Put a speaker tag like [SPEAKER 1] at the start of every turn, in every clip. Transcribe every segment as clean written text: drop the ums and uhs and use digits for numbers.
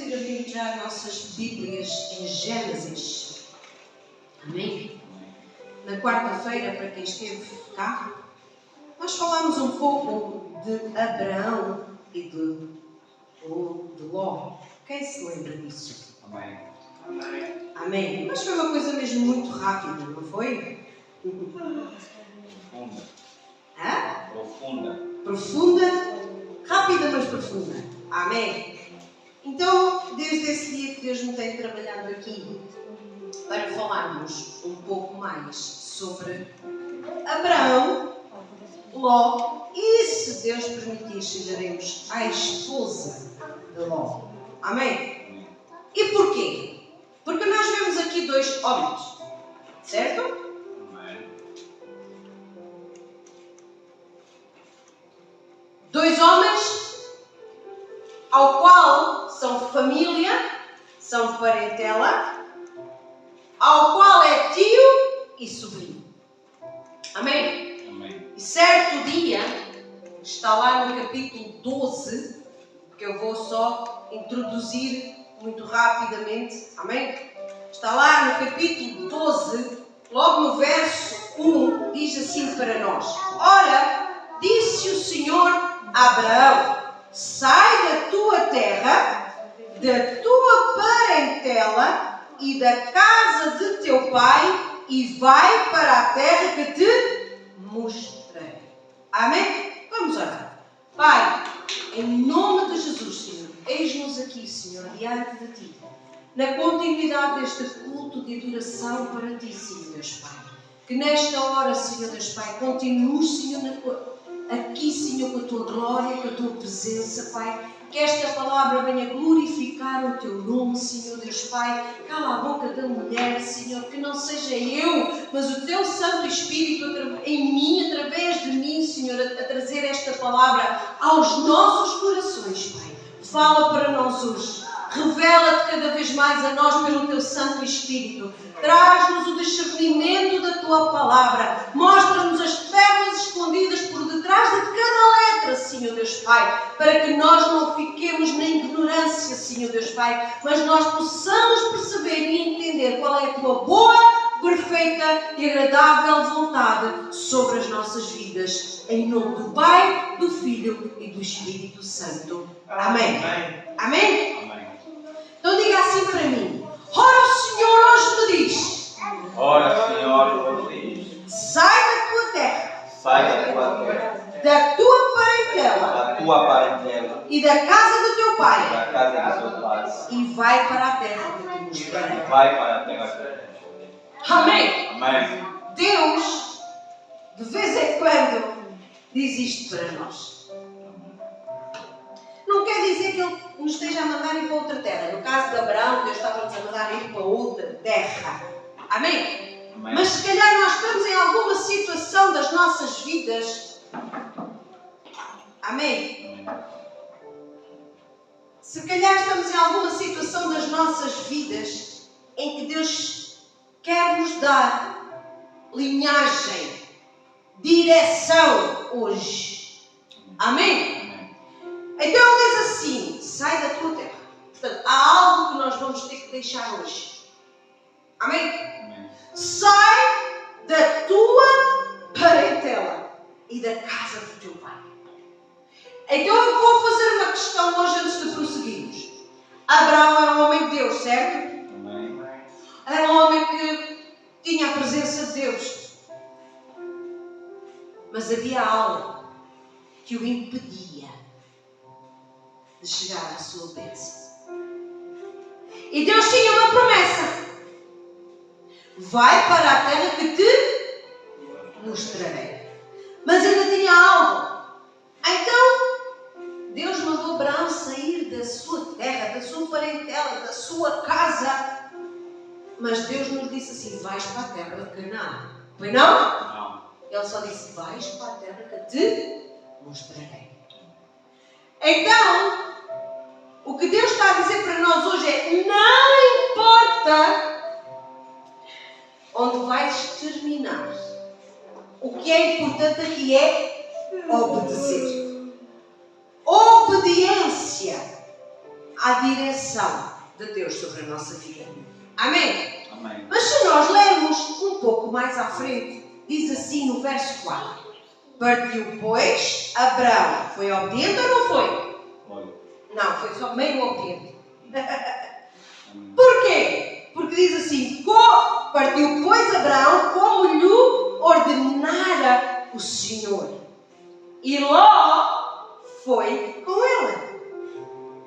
[SPEAKER 1] ir abrindo já nossas Bíblias em Gênesis. Amém? Na quarta-feira, para quem esteve cá, nós falámos um pouco de Abraão e de Ló. Quem se lembra disso?
[SPEAKER 2] Amém.
[SPEAKER 1] Amém. Mas foi uma coisa mesmo muito rápida, não foi?
[SPEAKER 2] Profunda.
[SPEAKER 1] Hã?
[SPEAKER 2] Profunda.
[SPEAKER 1] Profunda, rápida, mas profunda. Amém? Então, desde esse dia que Deus me tem trabalhado aqui para falarmos um pouco mais sobre Abraão, Ló e, se Deus permitir, chegaremos à esposa de Ló. Amém? E porquê? Porque nós vemos aqui dois homens, certo?
[SPEAKER 2] Amém.
[SPEAKER 1] Dois homens ao qual são família, são parentela, ao qual é tio e sobrinho. Amém?
[SPEAKER 2] Amém.
[SPEAKER 1] E certo dia, está lá no capítulo 12, que eu vou só introduzir muito rapidamente. Amém? Está lá no capítulo 12, logo no verso 1, diz assim para nós: Ora, disse o Senhor a Abraão: sai da tua terra, da tua parentela e da casa de teu pai e vai para a terra que te mostrarei. Amém? Vamos orar. Pai, em nome de Jesus, Senhor, eis-nos aqui, Senhor, diante de Ti, na continuidade deste culto de adoração para Ti, Senhor Deus Pai. Que nesta hora, Senhor Deus Pai, continues, Senhor, aqui, Senhor, com a Tua glória, com a Tua presença, Pai. Que esta palavra venha glorificar o Teu nome, Senhor Deus Pai. Cala a boca da mulher, Senhor, que não seja eu, mas o Teu Santo Espírito em mim, através de mim, Senhor, a trazer esta palavra aos nossos corações, Pai. Fala para nós hoje. Revela-te cada vez mais a nós pelo Teu Santo Espírito. Traz-nos o discernimento da Tua palavra. Mostra-nos as pérolas escondidas por detrás de cada letra, Senhor Deus Pai, para que nós não fiquemos na ignorância, Senhor Deus Pai, mas nós possamos perceber e entender qual é a Tua boa, perfeita e agradável vontade sobre as nossas vidas. Em nome do Pai, do Filho e do Espírito Santo. Amém. Amém?
[SPEAKER 2] Amém.
[SPEAKER 1] Então diga assim para mim: ora, o Senhor hoje me diz:
[SPEAKER 2] Ora, Senhor, hoje diz:
[SPEAKER 1] sai da tua terra,
[SPEAKER 2] sai da tua terra,
[SPEAKER 1] da tua parentela
[SPEAKER 2] da tua parentela,
[SPEAKER 1] e da casa do teu pai,
[SPEAKER 2] da casa do teu pai,
[SPEAKER 1] e vai para a terra que te mostrarei.
[SPEAKER 2] vai para a terra.
[SPEAKER 1] Amém?
[SPEAKER 2] Amém.
[SPEAKER 1] Deus, de vez em quando, diz isto para nós. Não quer dizer que Ele nos esteja a mandar ir para outra terra. No caso de Abraão, Deus estava-nos a mandar ir para outra terra. Amém?
[SPEAKER 2] Amém.
[SPEAKER 1] Mas se calhar nós estamos em alguma situação das nossas vidas. Amém? Se calhar estamos em alguma situação das nossas vidas em que Deus quer nos dar linhagem, direção hoje. Amém? Então ele diz assim: sai da tua terra. Portanto, há algo que nós vamos ter que deixar hoje. Amém?
[SPEAKER 2] Amém.
[SPEAKER 1] Sai da tua parentela e da casa do teu pai. Então eu vou fazer uma questão hoje antes de prosseguirmos. Abraão era um homem de Deus, certo?
[SPEAKER 2] Amém.
[SPEAKER 1] Era um homem que tinha a presença de Deus. Mas havia algo que o impedia de chegar à sua bênção. E Deus tinha uma promessa: vai para a terra que te mostrarei. Mas ainda tinha algo. Então Deus mandou Abraão sair da sua terra, da sua parentela, da sua casa. Mas Deus nos disse assim: vais para a terra de Canaã. Foi não?
[SPEAKER 2] Não.
[SPEAKER 1] Ele só disse: vais para a terra que te mostrarei. Então, o que Deus está a dizer para nós hoje é: não importa onde vais terminar, o que é importante aqui é obedecer. Obediência. à direção de Deus sobre a nossa vida. Amém?
[SPEAKER 2] Amém.
[SPEAKER 1] Mas se nós lermos um pouco mais à frente, diz assim no verso 4. Partiu, pois, Abraão. Foi obediente ou não foi?
[SPEAKER 2] Foi.
[SPEAKER 1] Não, foi só meio obediente.
[SPEAKER 2] Amém.
[SPEAKER 1] Porquê? Porque diz assim, partiu, pois, Abraão como lhe ordenara o Senhor. E Ló foi com ele.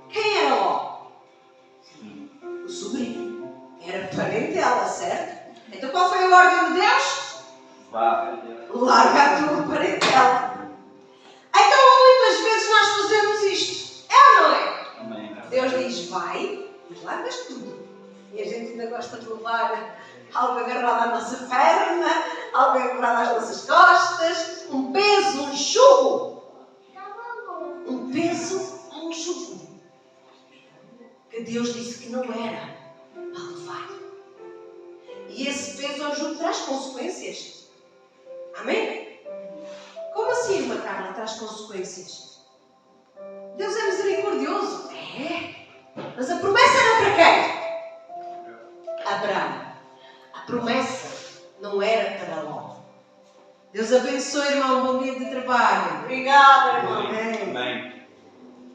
[SPEAKER 1] Quem era Ló? O sobrinho. Era parente dela, certo? Então qual foi a ordem de Deus?
[SPEAKER 2] Vá.
[SPEAKER 1] Larga a tua parentela. Então muitas vezes nós fazemos isto. É ou não é?
[SPEAKER 2] Amém.
[SPEAKER 1] Deus diz, vai, e largas tudo. E a gente ainda gosta de levar algo agarrado à nossa perna, algo agarrado às nossas costas, um peso, um jugo. Um peso, um jugo. Que Deus disse que não era para levar. E esse peso ou jugo traz consequências. Amém? Como assim, irmã Carla, traz consequências? Deus é misericordioso. É. Mas a promessa era para quem? Abraão. A promessa não era para Ló. Deus abençoe, irmão. Bom dia de trabalho. Obrigada, irmão.
[SPEAKER 2] Amém.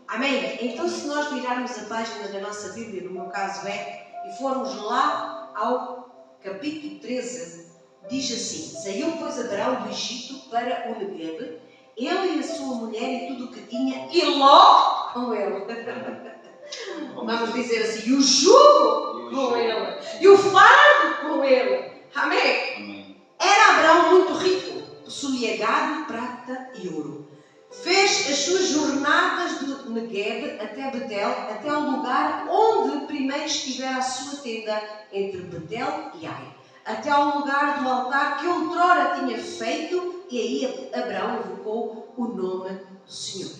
[SPEAKER 1] Amém? Então, se nós virarmos a página da nossa Bíblia, no meu caso e formos lá ao capítulo 13, diz assim: saiu, pois, Abraão do Egito para o Negueb, ele e a sua mulher e tudo o que tinha, e Ló com ele. Vamos dizer assim, e o jugo com ele, e o fardo com ele. Amém?
[SPEAKER 2] Amém.
[SPEAKER 1] Era Abraão muito rico, possuía gado, prata e ouro. Fez as suas jornadas do Negueb até Betel, até ao lugar onde primeiro estivera a sua tenda, entre Betel e Ai, até ao lugar do altar que outrora tinha feito, e aí Abraão invocou o nome do Senhor.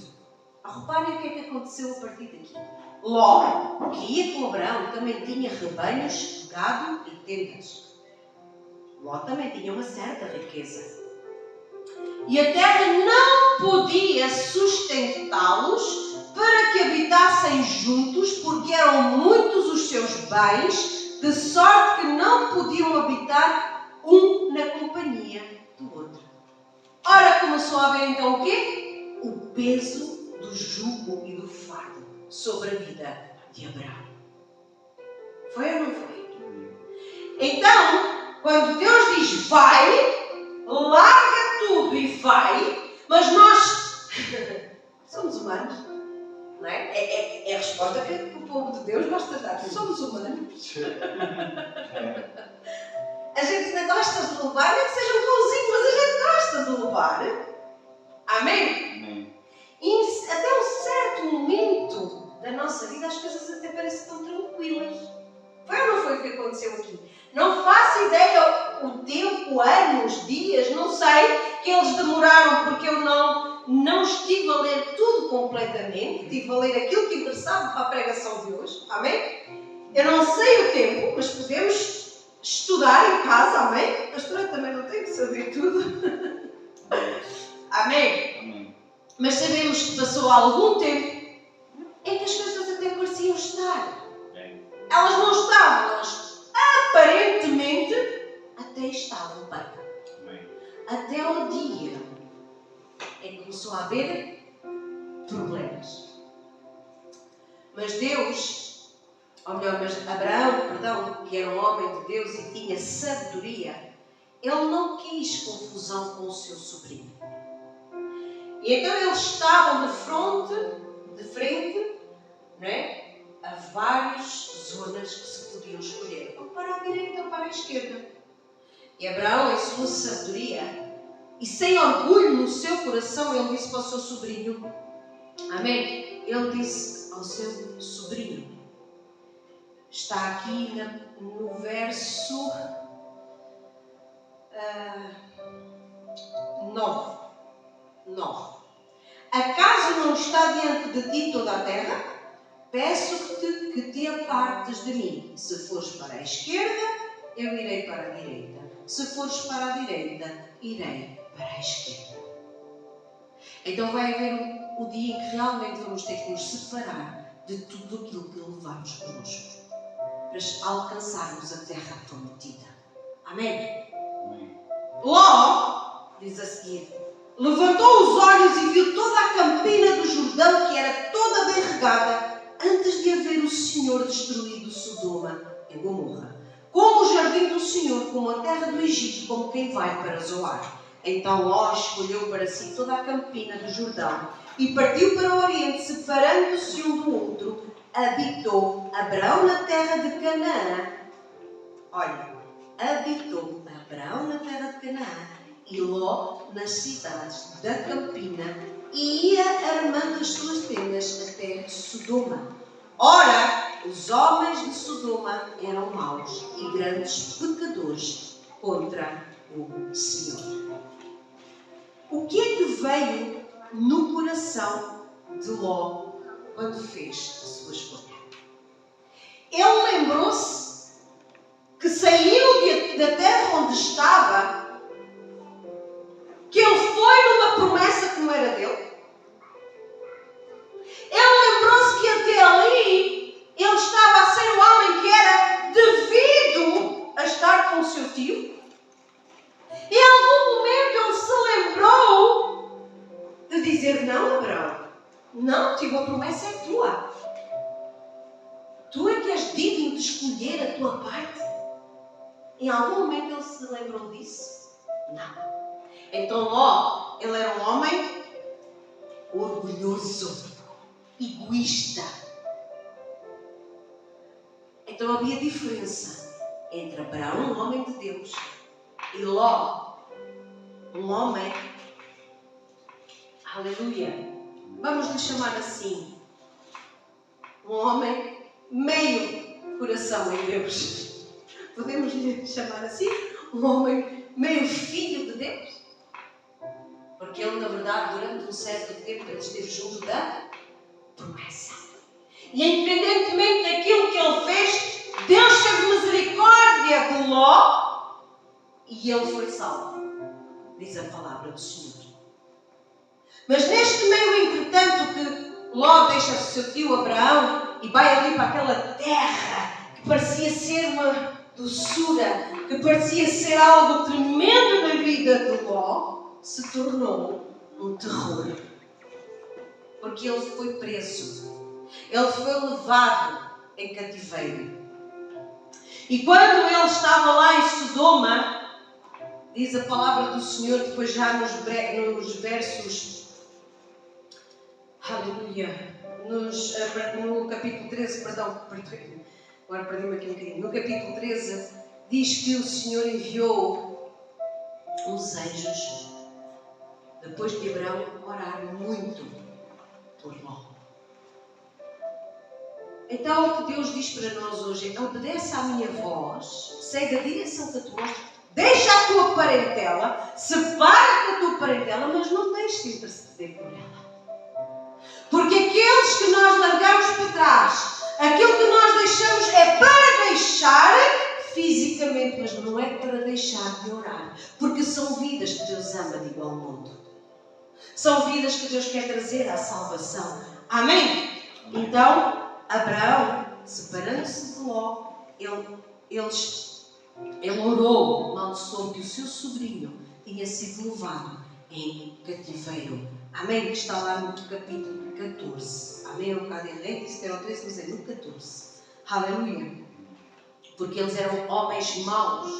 [SPEAKER 1] Reparem o que é que aconteceu a partir daqui. Ló, que ia com Abraão, também tinha rebanhos, gado e tendas. Ló também tinha uma certa riqueza. E a terra não podia sustentá-los para que habitassem juntos, porque eram muitos os seus bens, de sorte que não podiam habitar um na companhia do outro. Ora, começou a haver então o quê? O peso do jugo e do fardo sobre a vida de Abraão. Foi ou não foi? Então, quando Deus diz vai, larga tudo e vai, mas nós somos humanos, não é? É a resposta que o povo de Deus gosta de dar. Somos humanos. A gente ainda gosta de levar, nem que seja um pãozinho, mas a gente gosta de levar. Amém?
[SPEAKER 2] Amém.
[SPEAKER 1] E até um certo momento da nossa vida as coisas até parecem tão tranquilas. Foi ou não foi o que aconteceu aqui? Não faço ideia o tempo, anos, dias, não sei, que eles demoraram, porque eu não estive a ler tudo completamente, estive a ler aquilo que interessava para a pregação de hoje. Amém? Eu não sei o tempo, mas podemos estudar em casa, amém? A pastora também não tem que saber tudo. Amém?
[SPEAKER 2] Amém.
[SPEAKER 1] Mas sabemos que passou algum tempo em que as coisas até pareciam estar. Elas não estavam, elas aparentemente até estavam bem.
[SPEAKER 2] Amém.
[SPEAKER 1] Até ao dia em que começou a haver problemas. Mas Deus, ou melhor, Abraão, que era um homem de Deus e tinha sabedoria, ele não quis confusão com o seu sobrinho. E então eles estavam de frente, não é? A várias zonas que se podiam escolher, ou para a direita ou para a esquerda. E Abraão, em sua sabedoria e sem orgulho no seu coração, ele disse para o seu sobrinho, amém? Ele disse ao seu sobrinho, está aqui no verso 9. Acaso não está diante de ti toda a terra? Peço-te que te apartes de mim. Se fores para a esquerda, eu irei para a direita. Se fores para a direita, irei para a esquerda. Então vai haver o dia em que realmente vamos ter que nos separar de tudo aquilo que levamos connosco para alcançarmos a terra prometida. Amém?
[SPEAKER 2] Amém.
[SPEAKER 1] Ló, diz a seguir, levantou os olhos e viu toda a campina do Jordão, que era toda bem regada, antes de haver o Senhor destruído Sodoma e Gomorra, como o jardim do Senhor, como a terra do Egito, como quem vai para Zoar. Então Ló escolheu para si toda a campina do Jordão e partiu para o Oriente, separando-se um do outro. Habitou Abraão na terra de Canaã. Olha, habitou Abraão na terra de Canaã e Ló nas cidades da campina, e ia armando as suas tendas até Sodoma. Ora, os homens de Sodoma eram maus e grandes pecadores contra o Senhor. O que é que veio no coração de Ló quando fez a sua escolha? Ele lembrou-se que saiu da terra onde estava, que ele foi numa promessa que não era dele. Ele lembrou-se que até ali ele estava a ser o homem que era devido a estar com o seu tio. E em algum momento ele se lembrou de dizer: não, Abraão, não, tio, a promessa é tua. Tu é que és digno de escolher a tua parte. Em algum momento ele se lembrou disso? Não. Então Ló, ele era um homem orgulhoso, egoísta. Então havia diferença entre Abraão, um homem de Deus, e Ló, um homem, aleluia, vamos lhe chamar assim, um homem meio coração em Deus. Podemos lhe chamar assim? Um homem meio filho de Deus? Porque ele, na verdade, durante um certo tempo, ele esteve junto da promessa. E independentemente daquilo que ele fez, Deus teve misericórdia de Ló e ele foi salvo. Diz a palavra do Senhor. Mas neste meio, entretanto, que Ló deixa o seu tio Abraão e vai ali para aquela terra que parecia ser uma doçura, que parecia ser algo tremendo na vida de Ló, se tornou um terror. Porque ele foi preso. Ele foi levado em cativeiro. E quando ele estava lá em Sodoma, diz a palavra do Senhor, depois já nos versos, aleluia, no capítulo 13, agora perdi-me aqui um bocadinho. No capítulo 13 diz que o Senhor enviou uns anjos, depois de Abraão orar muito por Ló. Então o que Deus diz para nós hoje é: obedece à minha voz, segue a direção que eu te mostro, deixa a tua parentela, separa-te da tua parentela, mas não deixes de interceder por ela. Porque aqueles que nós largamos para trás, aquilo que nós deixamos é para deixar fisicamente, mas não é para deixar de orar. Porque são vidas que Deus ama de igual modo. São vidas que Deus quer trazer à salvação. Amém? Então, Abraão, separando-se de Ló, ele orou, maldiçoou que o seu sobrinho tinha sido levado em cativeiro. Amém? Que está lá no capítulo 14. Amém? Um bocado errado, isso era o 13, mas é no 14. Aleluia. Porque eles eram homens maus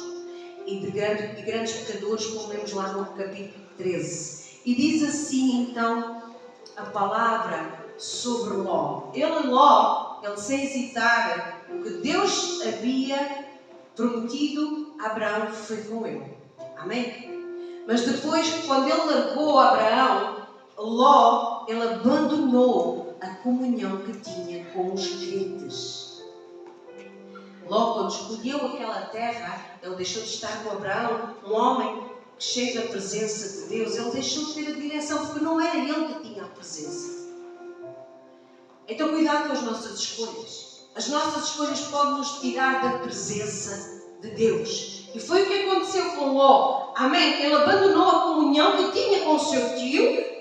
[SPEAKER 1] e de grandes pecadores, como lemos lá no capítulo 13. E diz assim, então, a palavra sobre Ló. Ele sem hesitar, o que Deus havia prometido a Abraão foi com ele. Amém? Mas depois, quando ele largou Abraão, Ló, ele abandonou a comunhão que tinha com os crentes. Ló, quando escolheu aquela terra, ele deixou de estar com Abraão, um homem cheio da presença de Deus. Ele deixou de ter a direção, porque não era ele que tinha a presença. Então cuidado com as nossas escolhas. As nossas escolhas podem nos tirar da presença de Deus. E foi o que aconteceu com Ló. Amém? Ele abandonou a comunhão que tinha com o seu tio,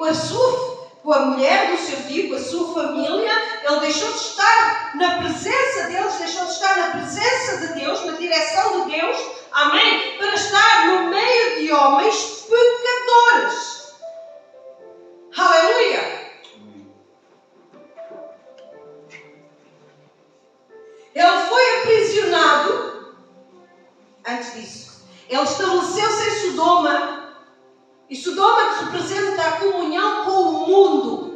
[SPEAKER 1] com a mulher do seu tio, com a sua família. Ele deixou de estar na presença deles, deixou de estar na presença de Deus, na direção de Deus, amém? Para estar no meio de homens pecadores. Aleluia! Ele foi aprisionado. Antes disso, ele estabeleceu-se em Sodoma. E Sodoma que representa a comunhão com o mundo.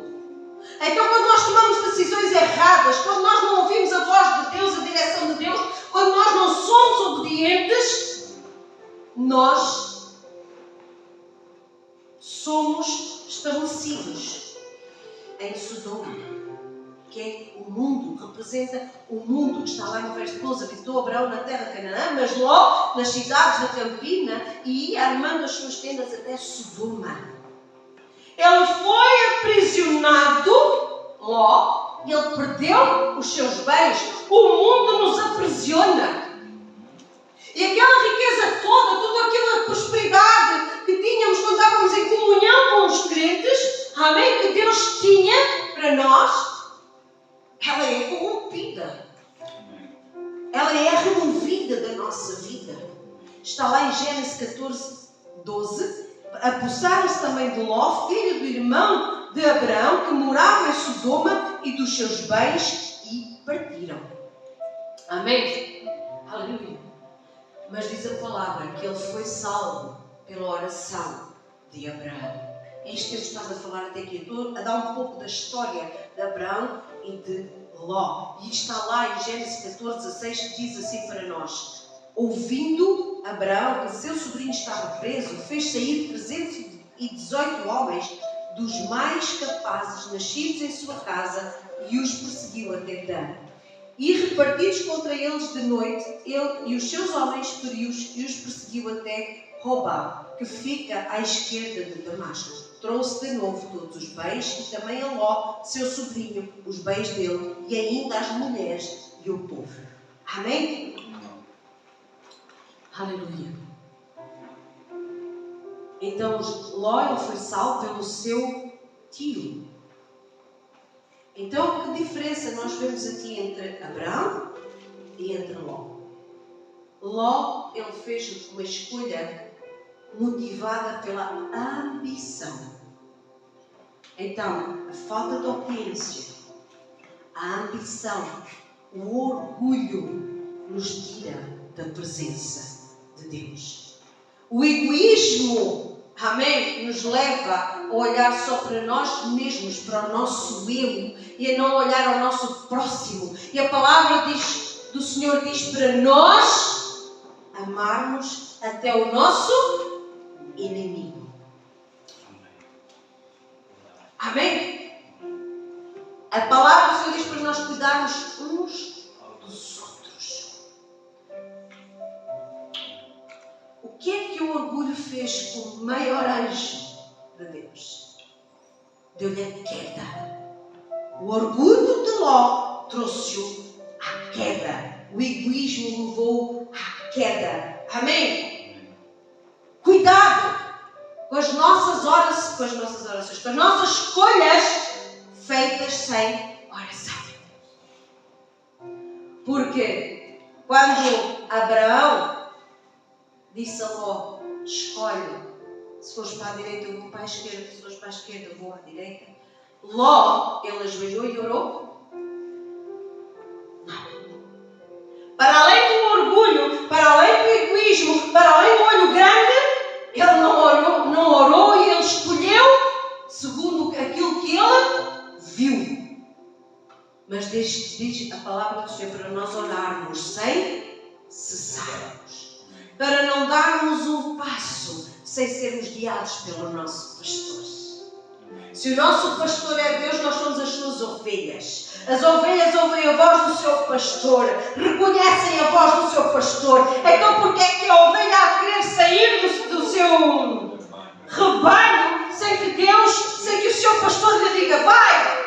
[SPEAKER 1] Então, quando nós tomamos decisões erradas, quando nós não ouvimos a voz de Deus, a direção de Deus, quando nós não somos obedientes, nós somos estabelecidos em Sodoma, que é o mundo, representa o mundo, que está lá no verso 12, habitou Abraão na terra de Canaã, mas Ló nas cidades da Campina, e ia armando as suas tendas até Sodoma. Ele foi aprisionado, Ló, e ele perdeu os seus bens. O mundo nos aprisiona. E aquela riqueza toda, toda aquela prosperidade que tínhamos quando estávamos em comunhão com os crentes, amém, que Deus tinha para nós, ela é corrompida. Ela é removida da nossa vida. Está lá em Gênesis 14, 12. Apossaram-se também de Ló, filho do irmão de Abraão, que morava em Sodoma, e dos seus bens, e partiram. Amém? Aleluia. Mas diz a palavra que ele foi salvo pela oração de Abraão. É isto que eu estava a falar até aqui. Estou a dar um pouco da história de Abraão e de Ló. E está lá em Gênesis 14, 16, que diz assim para nós: ouvindo Abraão que seu sobrinho estava preso, fez sair 318 homens dos mais capazes, nascidos em sua casa, e os perseguiu até Dan. E repartidos contra eles de noite, ele e os seus homens feriu-os e os perseguiu até Robá, que fica à esquerda de Damasco. Trouxe de novo todos os bens, e também a Ló, seu sobrinho, os bens dele, e ainda as mulheres e o povo. Amém? Aleluia. Então Ló, ele foi salvo pelo seu tio. Então, que diferença nós vemos aqui entre Abraão e entre Ló? Ló, ele fez uma escolha motivada pela ambição. Então, a falta de obediência, a ambição, o orgulho nos tira da presença de Deus. O egoísmo, amém, nos leva a olhar só para nós mesmos, para o nosso eu, e a não olhar ao nosso próximo. E a palavra do Senhor diz para nós amarmos até o nosso inimigo. Amém? A palavra do Senhor diz para nós cuidarmos uns dos outros. O que é que o orgulho fez com o maior anjo de Deus? Deu-lhe a queda. O orgulho de Ló trouxe-o à queda. O egoísmo levou-o à queda. Amém? Cuidado com as nossas orações, com as nossas escolhas feitas sem oração. Porque quando Abraão disse a Ló: escolhe, se fores para a direita eu vou para a esquerda, se fores para a esquerda eu vou à direita. Ló, ele ajoelhou e orou? Não. Para além do orgulho, para além do egoísmo, para além do olho grande, ele não orou e ele escolheu segundo aquilo que ele viu. Mas diz a palavra do Senhor para nós orarmos sem cessarmos. Para não darmos um passo sem sermos guiados pelo nosso pastor. Se o nosso pastor é Deus, nós somos as suas ovelhas. As ovelhas ouvem a voz do seu pastor, reconhecem a voz do seu pastor. Então por que é que a ovelha há de querer sair do seu rebanho sem que o seu pastor lhe diga: vai?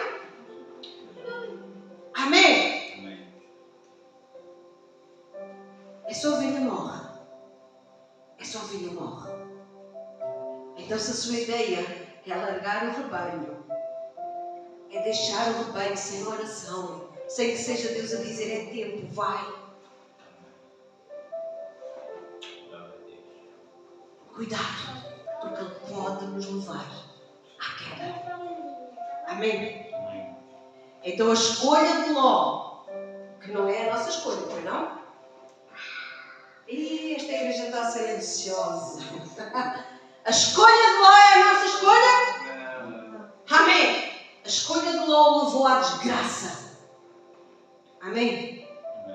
[SPEAKER 1] Amém? Essa ovelha morre. Essa ovelha morre. Então se a sua ideia é alargar o rebanho, é é deixar o rebanho sem oração, sem que seja Deus a dizer: é tempo, vai. Cuidado, porque Ele pode nos levar à queda. Amém? Então a escolha de Ló, que não é a nossa escolha, foi não? E esta igreja está a ser ambiciosa. A escolha de Ló é a nossa escolha? Amém. A escolha de Ló levou à desgraça. Amém.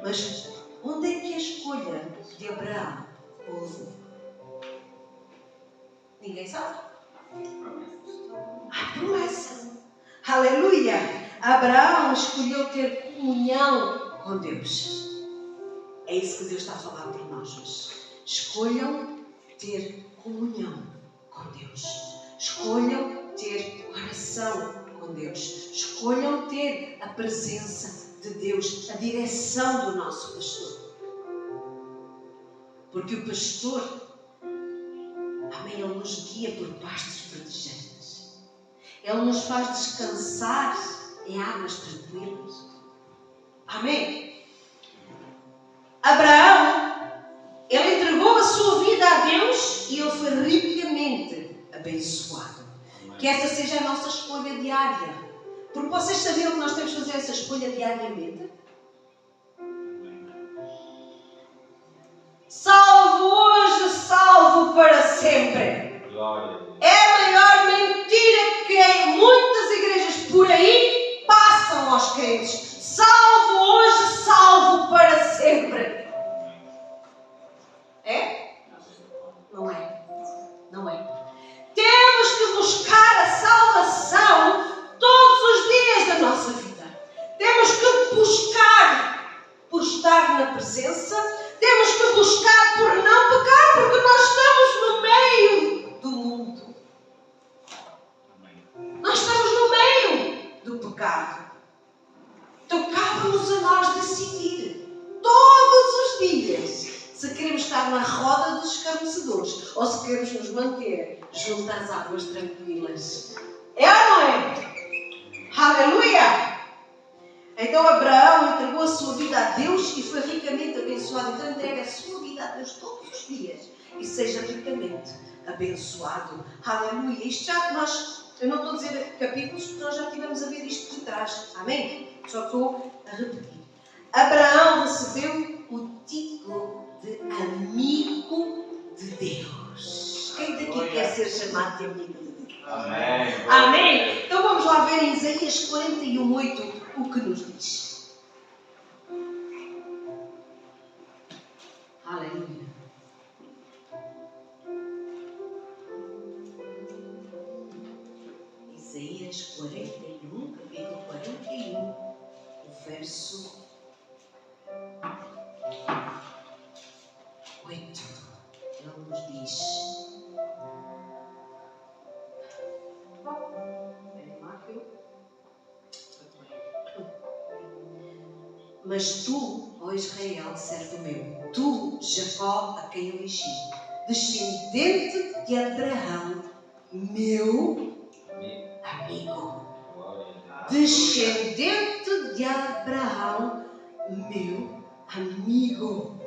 [SPEAKER 1] Mas onde é que a escolha de Abraão o levou? Ninguém sabe. A promessa. Aleluia. Abraão escolheu ter comunhão com Deus. É isso que Deus está a falar para nós hoje. Escolham ter comunhão com Deus. Escolham ter oração com Deus. Escolham ter a presença de Deus, a direção do nosso pastor. Porque o pastor, amém, Ele nos guia por pastos verdejantes. Ele nos faz descansar em águas tranquilas. Amém? Abraão, ele entregou a sua vida a Deus e ele foi ricamente abençoado. Amém. Que essa seja a nossa escolha diária. Porque vocês sabiam que nós temos que fazer essa escolha diariamente? Salvo hoje, salvo para sempre. Glória. É a maior mentira que muitas igrejas por aí passam aos crentes. Salvo hoje, salvo para sempre. É? Não é. Não é. Temos que buscar a salvação todos os dias da nossa vida. Temos que buscar por estar na presença. Temos que buscar por não pecar, porque nós estamos no meio do mundo. Nós estamos no meio do pecado. Então cabe-nos a nós decidir todos os dias se queremos estar na roda dos escarnecedores ou se queremos nos manter junto às águas tranquilas. É ou não é? Aleluia! Então Abraão entregou a sua vida a Deus e foi ricamente abençoado. Então entregue a sua vida a Deus todos os dias e seja ricamente abençoado. Aleluia! Isto já eu não estou a dizer capítulos porque nós já estivemos a ver isto de trás. Amém? Só estou a repetir. Abraão recebeu o título de amigo de Deus. Quem daqui quer ser chamado de amigo de Deus? Amém. Amém. Então vamos lá ver em Isaías 41:8 o que nos diz. Aleluia. Isaías 41, capítulo 41, o verso 8. Ele nos diz: mas tu, ó Israel, servo meu, tu, Jacó, a quem elegi, descendente de Abraão, meu amigo. Descendente de Abraão, meu amigo.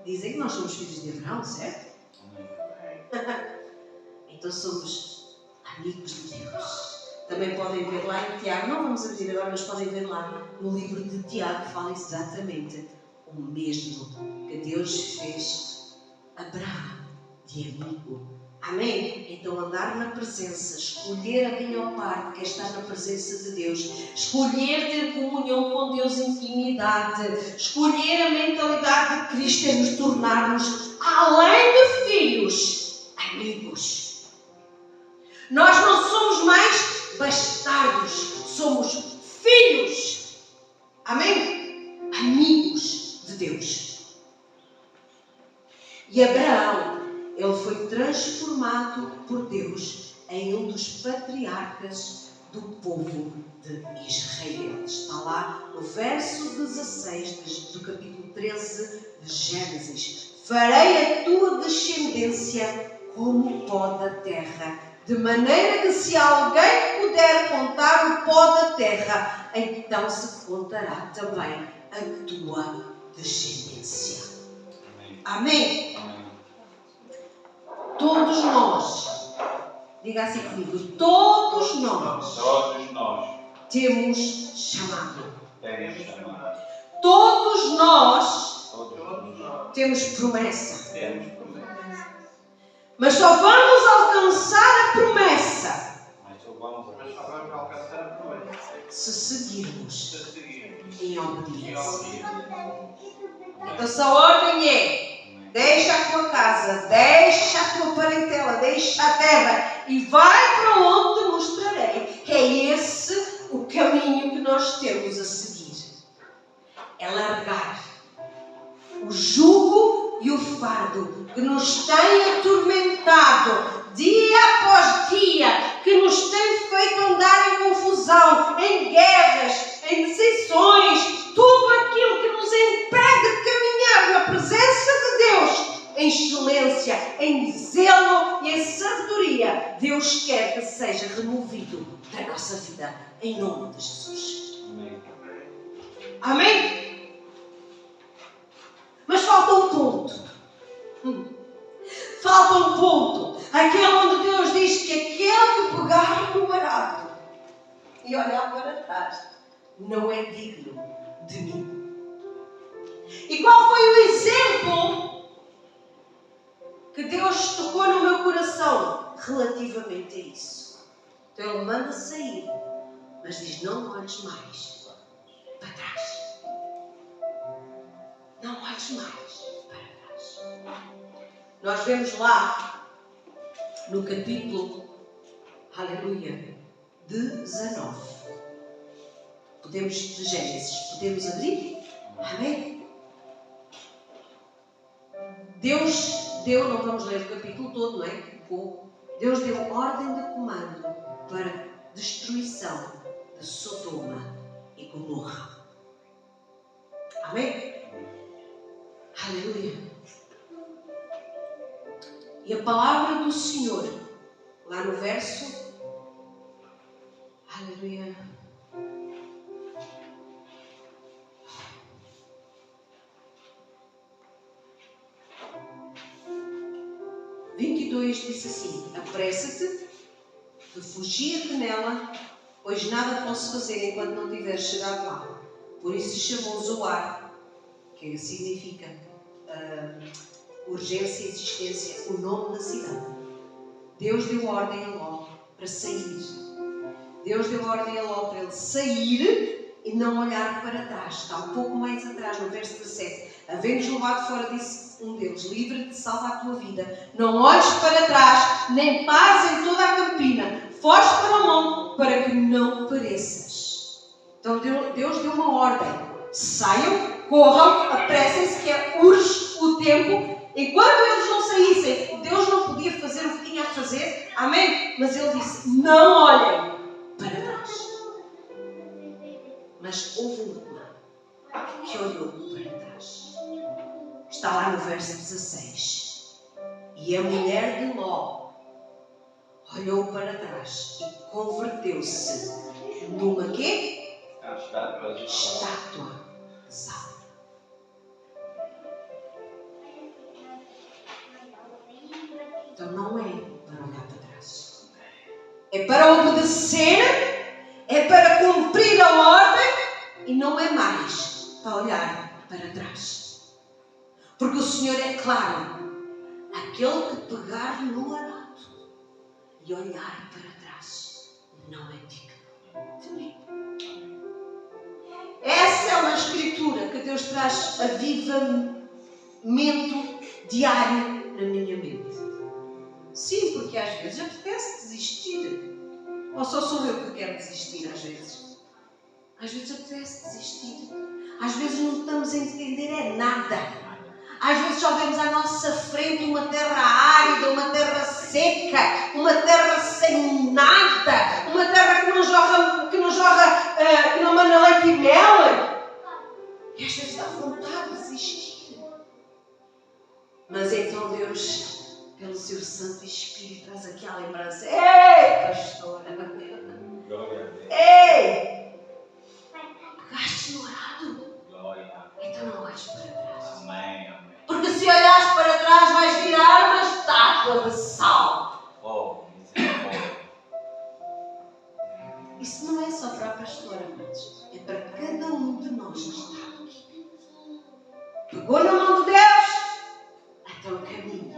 [SPEAKER 1] Dizem que nós somos filhos de Abraão, certo? Então somos amigos de Deus. Também podem ver lá em Tiago, não vamos abrir agora, mas podem ver lá no livro de Tiago, fala exatamente o mesmo que Deus fez Abraão de amigo. Amém? Então andar na presença, escolher a melhor parte, que é estar na presença de Deus, escolher ter comunhão com Deus, intimidade, escolher a mentalidade de Cristo é nos tornarmos, além de filhos, amigos. Nós não somos mais bastardos, somos filhos. Amém? Amigos de Deus. E Abraão, ele foi transformado por Deus em um dos patriarcas do povo de Israel. Está lá no verso 16 do capítulo 13 de Gênesis. Farei a tua descendência como o pó da terra de maneira que se alguém puder contar o pó da terra, então se contará também a tua descendência. Amém? Todos nós, diga assim comigo, todos nós temos chamado. Todos nós temos promessa. Mas só vamos alcançar a promessa se seguirmos em obediência. Então se a ordem é: deixa a tua casa, deixa a tua parentela, deixa a terra e vai para onde te mostrarei. É esse o caminho que nós temos a seguir. É largar o jugo e o fardo que nos tem atormentado dia após dia, que nos tem feito andar em confusão, em guerras, em decisões, tudo aquilo que nos impede de caminhar na presença de Deus, em excelência, em zelo e em sabedoria. Deus quer que seja removido da nossa vida, em nome de Jesus. Amém? Mas falta um ponto. Falta um ponto. Aquele onde Deus diz que aquele que pegar no arado e olhar para trás não é digno de mim. E qual foi o exemplo que Deus tocou no meu coração relativamente a isso? Então Ele manda sair, mas diz: não olhes mais para trás. Não olhes mais para trás. Nós vemos lá no capítulo, aleluia, 19. De Gênesis. Podemos abrir? Amém? Deus deu, não vamos ler o capítulo todo, não é? Deus deu ordem de comando para destruição de Sodoma e Gomorra. Amém? Aleluia. E a palavra do Senhor, lá no verso, aleluia, 22 disse assim: apressa-te de fugir nela, pois nada posso fazer enquanto não tiveres chegado lá. Por isso chamou Zoar, que significa urgência e existência, o nome da cidade. Deus deu ordem a Ló para sair. Deus deu ordem a Ló para ele sair e não olhar para trás. Está um pouco mais atrás, no verso 17. Havendo-os levado fora, disse um deles: livra-te, salva a tua vida. Não olhes para trás, nem pares em toda a campina. Foge para o monte, para que não pereças. Então Deus deu uma ordem: saiam, corram, apressem-se, que urge o tempo. Enquanto eles não saíssem, Deus não podia fazer o que tinha a fazer. Amém? Mas Ele disse: não olhem para trás. Mas houve uma que olhou para trás. Está lá no verso 16. E a mulher de Ló olhou para trás e converteu-se numa quê? Estátua de sal. Então não é para olhar para trás. É para obedecer, é para cumprir a ordem e não é mais para olhar para trás. Porque o Senhor é claro: aquele que pegar no arado e olhar para trás não é digno de mim. Essa é uma escritura que Deus traz avivamento diário na minha mente. Sim, porque às vezes apetece desistir. Ou só sou eu que quero desistir às vezes? Às vezes apetece desistir. Às vezes não estamos a entender nada. Às vezes só vemos à nossa frente uma terra árida, uma terra seca, uma terra sem nada, uma terra que não mana leite e mel. E às vezes dá vontade de desistir. Mas então Deus pelo seu Santo Espírito, traz aqui a lembrança. Ei, pastora!
[SPEAKER 2] Glória a Deus.
[SPEAKER 1] Ei! Pegaste no arado?
[SPEAKER 2] Glória a Deus.
[SPEAKER 1] Então não olhes para trás.
[SPEAKER 2] Amém, amém.
[SPEAKER 1] Porque se olhares para trás vais virar uma estátua de sal.
[SPEAKER 2] Oh, misericórdia.
[SPEAKER 1] Isso não é só para a pastora, mas é para cada um de nós que está aqui. Pegou na mão de Deus, então caminha.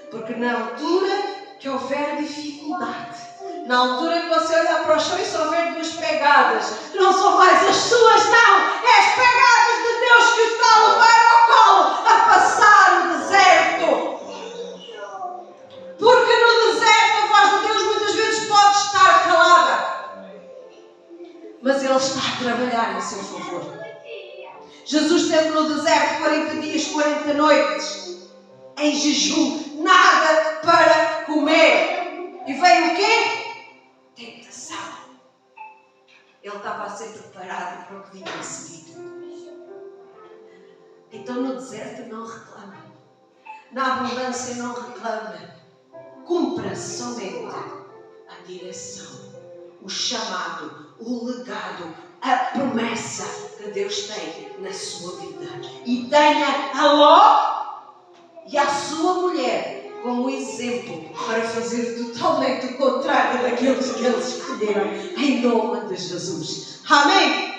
[SPEAKER 1] Porque na altura que houver dificuldade, na altura que você olhar para o chão e só houver duas pegadas, não são mais as suas, não, é as pegadas de Deus que está a levar ao colo, a passar o deserto. Porque no deserto a voz de Deus muitas vezes pode estar calada, mas Ele está a trabalhar em seu favor. Jesus esteve no deserto 40 dias, 40 noites, em jejum, nada para comer. E veio o quê? Tentação. Ele estava a ser preparado para o que vinha a seguir. Então no deserto não reclama. Na abundância não reclama. Cumpra somente a direção, o chamado, o legado, a promessa que Deus tem na sua vida. E tenha a Ló e a sua mulher como exemplo para fazer totalmente o contrário daqueles que eles escolheram, em nome de Jesus. Amém?